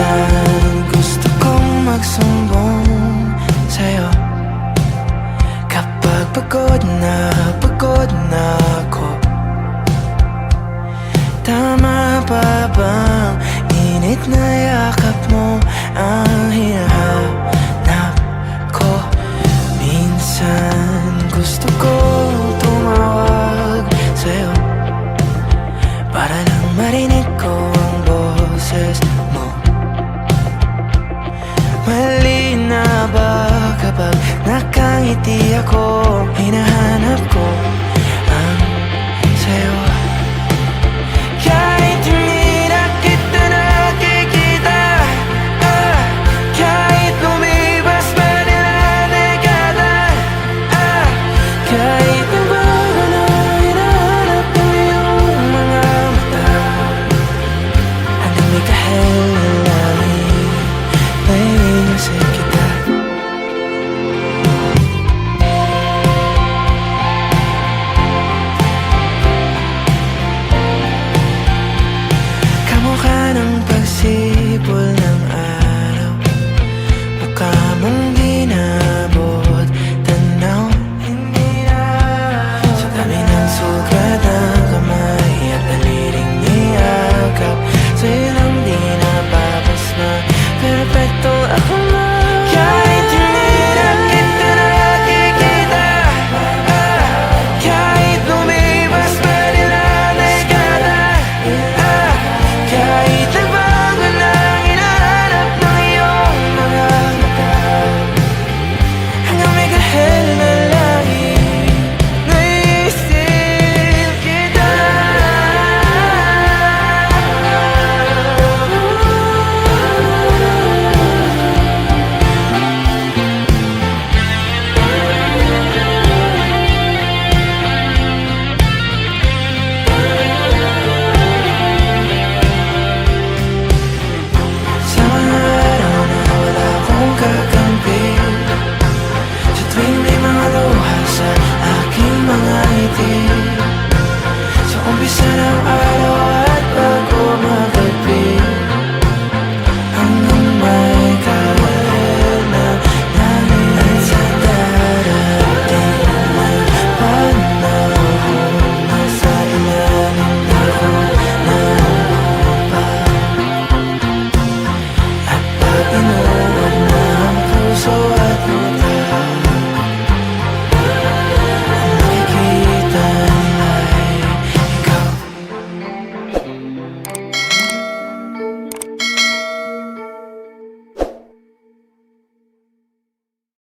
Minsan gusto kong magsumbong sa'yo kapag pagod na ako. Tama pa bang init na yakap mo ang hinahanap ko? Minsan gusto kong tumawag sa'yo para lang marinig ko ang boses mo. Mali na ba kapag nakangiti ako? Hinahanap ko ang sa'yo. Kahit hindi na kita nakikita, kahit lumipas pa nila dekada, kahit nagbago na hinahanap ko yung mga mata, hanggang may kahel na langit, naiisip kita. Kamukha ng